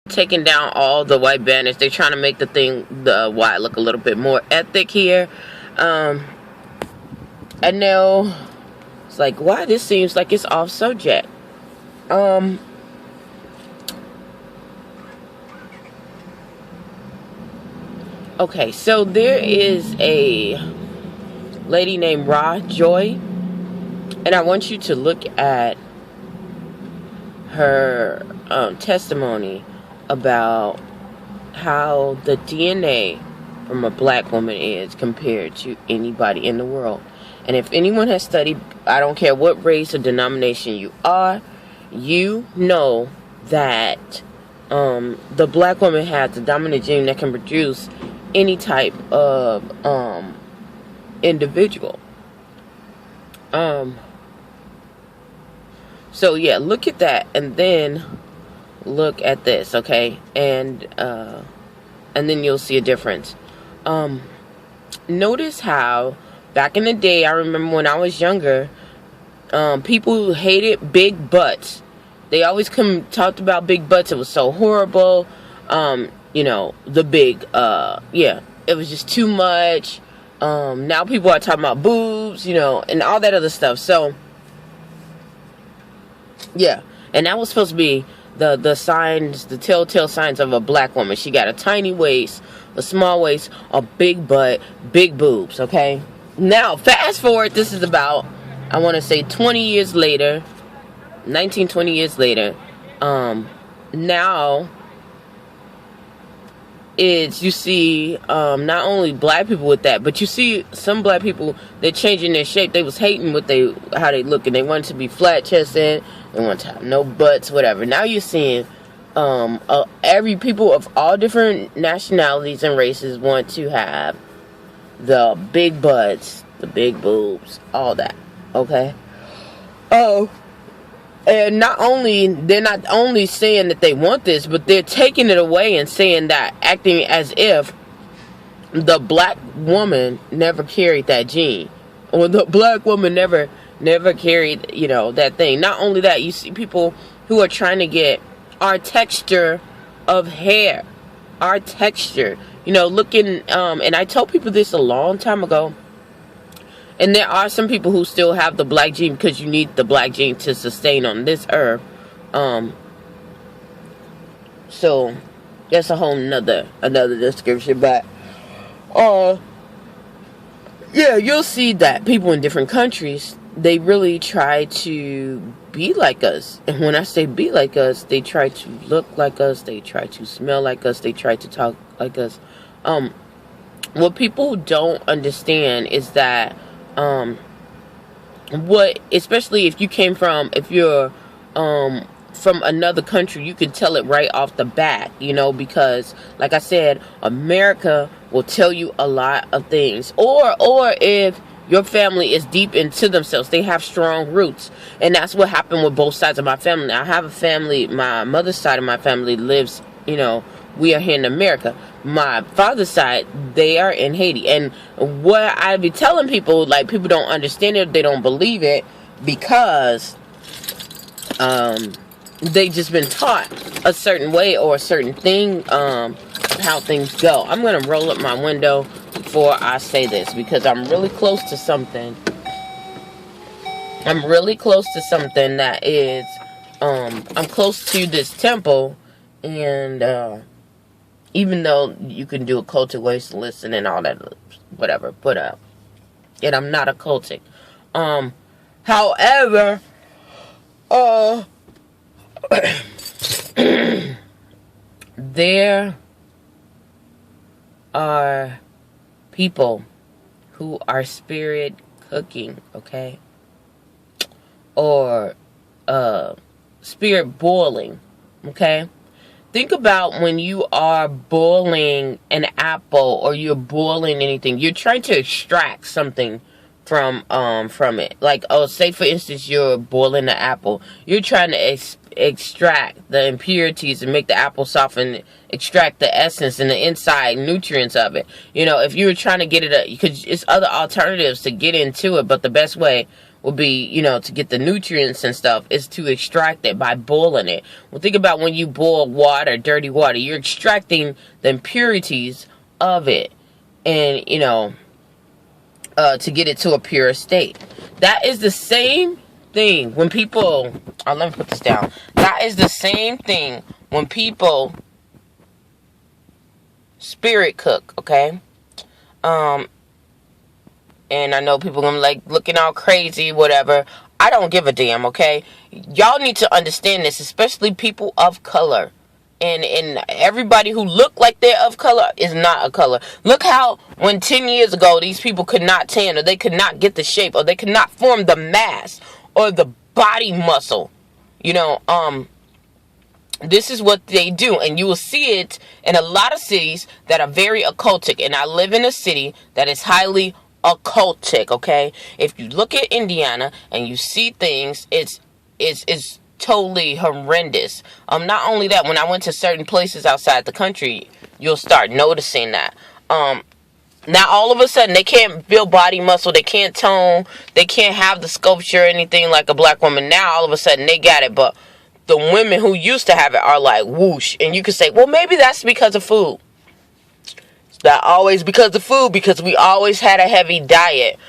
taking down all the white banners. They're trying to make the white look a little bit more ethnic here. I know it's like, why this seems like it's off subject. Okay, so there is a lady named Ra Joy, and I want you to look at her testimony about how the DNA from a black woman is compared to anybody in the world. And if anyone has studied, I don't care what race or denomination you are, you know that the black woman has the dominant gene that can produce any type of individual. So yeah, look at that, and then look at this, okay? And then you'll see a difference. Notice how back in the day, I remember when I was younger, people hated big butts. They always talked about big butts. It was so horrible. You know, the big, yeah, it was just too much. Now people are talking about boobs, you know, and all that other stuff. So, yeah, and that was supposed to be the signs, the telltale signs of a black woman. She got a tiny waist, a small waist, a big butt, big boobs, okay? Now, fast forward, this is about, I want to say 20 years later, 20 years later, now, you see not only black people with that, but you see some black people, they're changing their shape. They was hating how they look, and they wanted to be flat chested, they want to have no butts, whatever. Now you're seeing every people of all different nationalities and races want to have the big butts, the big boobs, all that, okay? And they're not only saying that they want this, but they're taking it away and saying that, acting as if the black woman never carried that gene, or the black woman never carried, you know, that thing. Not only that, you see people who are trying to get our texture of hair, our texture, you know, looking, and I told people this a long time ago, and there are some people who still have the black gene, because you need the black gene to sustain on this earth. So that's a whole another description, but yeah, you'll see that people in different countries, they really try to be like us. And when I say be like us, they try to look like us, they try to smell like us, they try to talk like us. What people don't understand is that especially if you're from another country, you can tell it right off the bat, you know, because like I said, America will tell you a lot of things, or if your family is deep into themselves, they have strong roots. And that's what happened with both sides of my family. I have a family, my mother's side of my family lives, you know, we are here in America. My father's side, they are in Haiti. And what I be telling people, like, people don't understand it, they don't believe it, because they just been taught a certain way or a certain thing, how things go. I'm going to roll up my window before I say this, because I'm really close to something. I'm really close to something that is, I'm close to this temple, and even though you can do occultic ways to listen and all that, whatever, but and I'm not occultic. However, there are people who are spirit cooking, okay? Or spirit boiling, okay? Think about when you are boiling an apple, or you're boiling anything. You're trying to extract something from it. Like, say for instance, you're boiling the apple. You're trying to extract the impurities and make the apple soft, and extract the essence and the inside nutrients of it. You know, if you were trying to get it, because it's other alternatives to get into it, but the best way will be, to get the nutrients and stuff, is to extract it by boiling it. Well, think about when you boil water, dirty water, you're extracting the impurities of it, and, to get it to a pure state. That is the same thing when people, let me put this down. That is the same thing when people spirit cook, okay? And I know people gonna like looking all crazy, whatever. I don't give a damn, okay? Y'all need to understand this, especially people of color. And everybody who look like they're of color is not a color. Look how when 10 years ago these people could not tan, or they could not get the shape, or they could not form the mass or the body muscle. This is what they do, and you will see it in a lot of cities that are very occultic. And I live in a city that is highly occultic, okay? If you look at Indiana and you see things, it's totally horrendous. Not only that, when I went to certain places outside the country, you'll start noticing that. Now all of a sudden they can't build body muscle, they can't tone, they can't have the sculpture or anything like a black woman. Now all of a sudden they got it, but the women who used to have it are like whoosh. And you could say, well, maybe that's because of food. It's not always because of food, because we always had a heavy diet.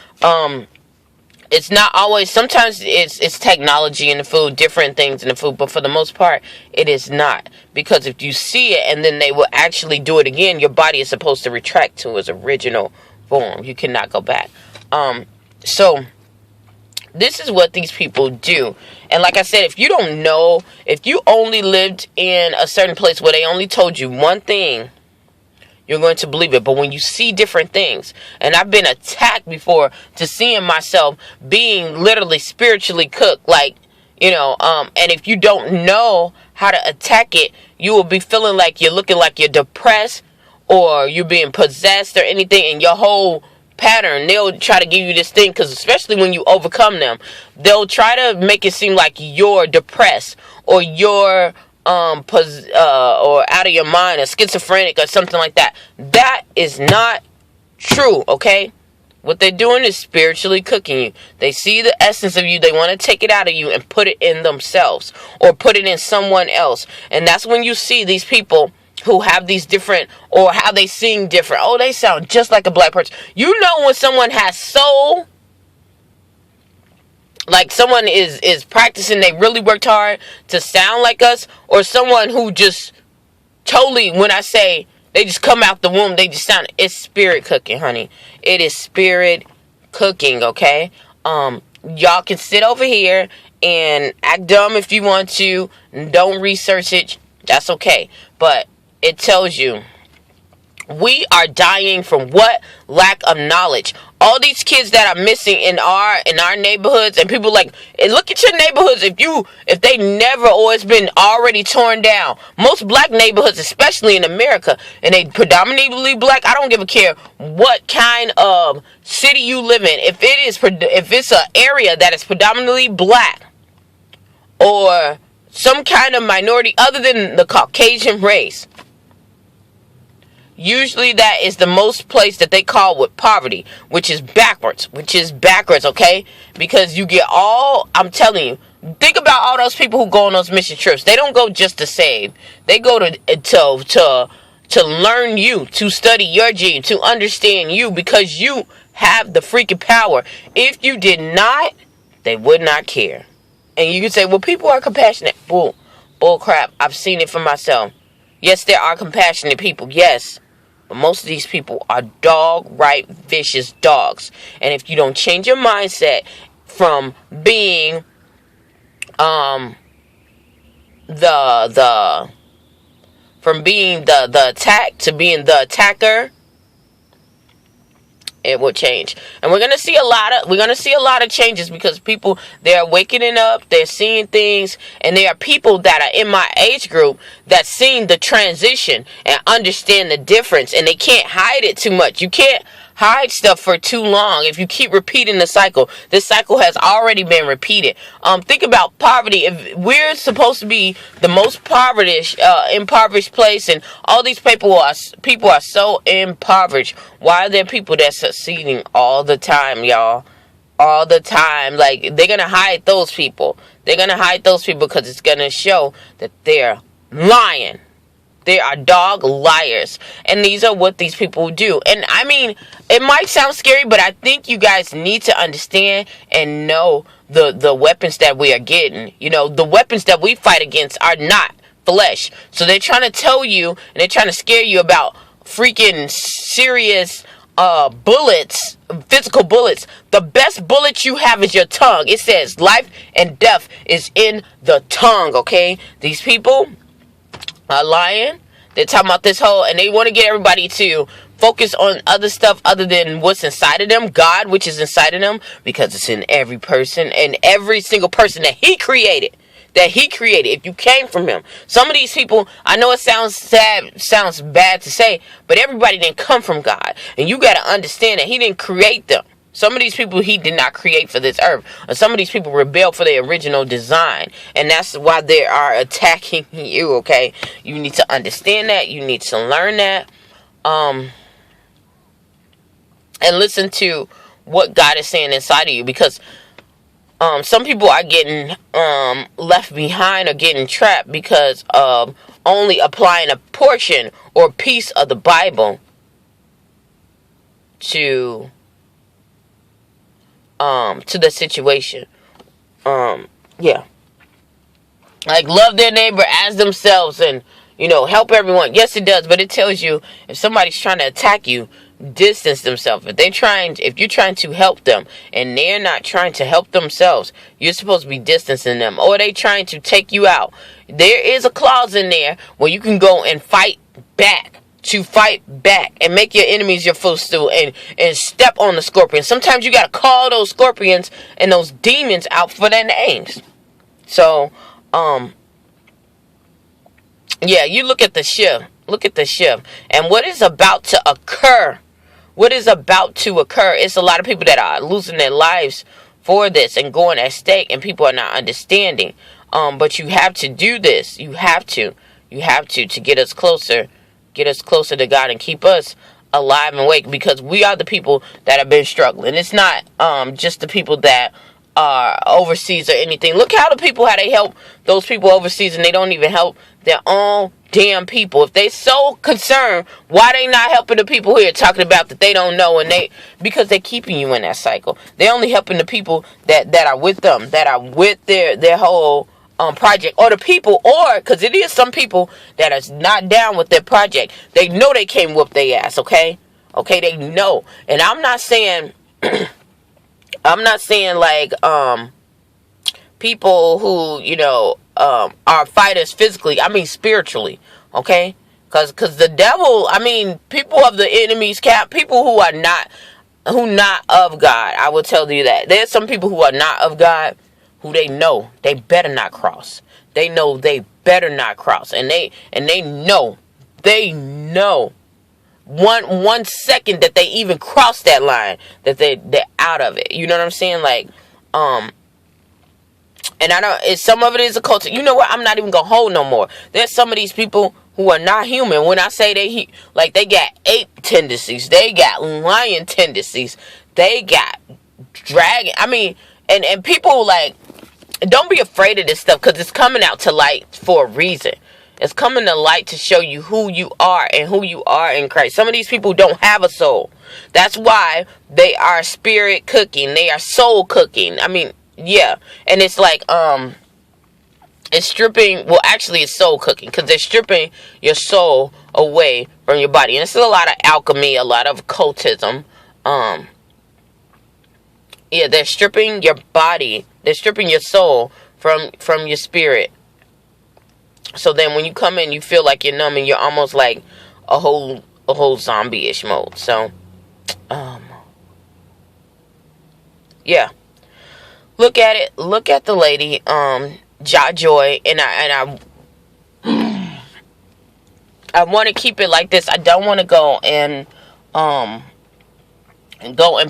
It's not always, sometimes it's technology in the food, different things in the food, but for the most part, it is not. Because if you see it and then they will actually do it again, your body is supposed to retract to its original form. You cannot go back. So this is what these people do. And like I said, if you don't know, if you only lived in a certain place where they only told you one thing, you're going to believe it. But when you see different things, and I've been attacked before to seeing myself being literally spiritually cooked, like, and if you don't know how to attack it, you will be feeling like you're looking like you're depressed or you're being possessed or anything, and your whole pattern, they'll try to give you this thing, because especially when you overcome them, they'll try to make it seem like you're depressed or you're or out of your mind or schizophrenic or something like that. That is not true, okay? What they're doing is spiritually cooking you. They see the essence of you, they want to take it out of you and put it in themselves or put it in someone else. And that's when you see these people who have these different, or how they sing different. Oh, they sound just like a black person. You know when someone has soul, like someone is practicing, they really worked hard to sound like us, or someone who just totally, when I say they just come out the womb, they just sound, it's spirit cooking, honey. It is spirit cooking, okay? Y'all can sit over here and act dumb if you want to. Don't research it. That's okay. But it tells you we are dying from what? Lack of knowledge. All these kids that are missing in our neighborhoods, and people like, look at your neighborhoods if they never, or it's been already torn down. Most black neighborhoods, especially in America, and they predominantly black. I don't give a care what kind of city you live in. If it's an area that is predominantly black, or some kind of minority other than the Caucasian race, usually that is the most place that they call with poverty, which is backwards, okay? Because you get I'm telling you, think about all those people who go on those mission trips. They don't go just to save. They go to learn you, to study your gene, to understand you, because you have the freaking power. If you did not, they would not care. And you can say, well, people are compassionate. Bull crap. I've seen it for myself. Yes, there are compassionate people. Yes. But most of these people are dog-right, vicious dogs. And if you don't change your mindset from being the attack to being the attacker, it will change. And we're gonna see a lot of changes, because people, they're waking up, they're seeing things, and there are people that are in my age group that seen the transition and understand the difference, and they can't hide it too much. You can't hide stuff for too long if you keep repeating the cycle. This cycle has already been repeated. Think about poverty. If we're supposed to be the most impoverished place, and all these people are so impoverished, why are there people that's succeeding all the time, y'all? all the time. Like, they're gonna hide those people. They're gonna hide those people because it's gonna show that they're lying. They are dog liars. And these are what these people do. And I mean, it might sound scary, but I think you guys need to understand and know the weapons that we are getting. You know, the weapons that we fight against are not flesh. So they're trying to tell you, and they're trying to scare you about freaking serious bullets, physical bullets. The best bullet you have is your tongue. It says life and death is in the tongue, okay? These people are lying. They're talking about this whole, and they want to get everybody to focus on other stuff other than what's inside of them, God, which is inside of them, because it's in every person, and every single person that he created. If you came from him. Some of these people, I know it sounds sad, sounds bad to say, but everybody didn't come from God. And you got to understand that he didn't create them. Some of these people he did not create for this earth. Or some of these people rebelled for their original design. And that's why they are attacking you, okay? You need to understand that. You need to learn that. And listen to what God is saying inside of you. Because some people are getting left behind or getting trapped because of only applying a portion or piece of the Bible to the situation. Yeah. Like, love their neighbor as themselves and, you know, help everyone. Yes, it does, but it tells you if somebody's trying to attack you, distance themselves. If you're trying to help them and they're not trying to help themselves, you're supposed to be distancing them. Or they trying to take you out. There is a clause in there where you can go and fight back. To fight back and make your enemies your footstool and step on the scorpion. Sometimes you gotta call those scorpions and those demons out for their names. So, yeah, you look at the shift. Look at the shift. And what is about to occur? What is about to occur? It's a lot of people that are losing their lives for this and going at stake, and people are not understanding. But you have to do this. You have to get us closer. Get us closer to God and keep us alive and awake, because we are the people that have been struggling. It's not just the people that are overseas or anything. Look how they help those people overseas, and they don't even help their own damn people. If they so concerned, why they not helping the people here, talking about that they don't know, and because they're keeping you in that cycle. They're only helping the people that are with them, that are with their whole project, or the people, or because it is some people that is not down with their project. They know they can't whoop their ass. Okay, they know. And I'm not saying like people who, you know, are fighters physically. I mean spiritually. Okay, because the devil, I mean, people of the enemy's camp, people who not of God. I will tell you that there's some people who are not of God, who they know they better not cross. They know they better not cross. And they know one second that they even cross that line, that they're out of it. You know what I'm saying? Like, and I don't, some of it is a culture. You know what? I'm not even gonna hold no more. There's some of these people who are not human. When I say they got ape tendencies, they got lion tendencies, they got dragon. I mean, and people, like, don't be afraid of this stuff, because it's coming out to light for a reason. It's coming to light to show you who you are and who you are in Christ. Some of these people don't have a soul. That's why they are spirit cooking. They are soul cooking. I mean, yeah. And it's like, it's stripping, well, actually it's soul cooking, because they're stripping your soul away from your body. And it's a lot of alchemy, a lot of occultism. Yeah, they're stripping your body. They're stripping your soul from your spirit. So then when you come in, you feel like you're numb, and you're almost like a whole zombie-ish mode. So, yeah. Look at it. Look at the lady, Joy, and I want to keep it like this. I don't want to go and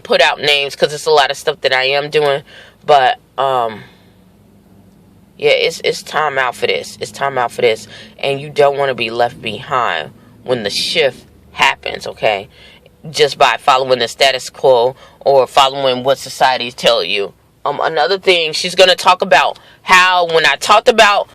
put out names, because it's a lot of stuff that I am doing, but yeah, it's time out for this. It's time out for this, and you don't want to be left behind when the shift happens. Okay, just by following the status quo or following what societies tell you. Another thing, she's going to talk about how, when I talked about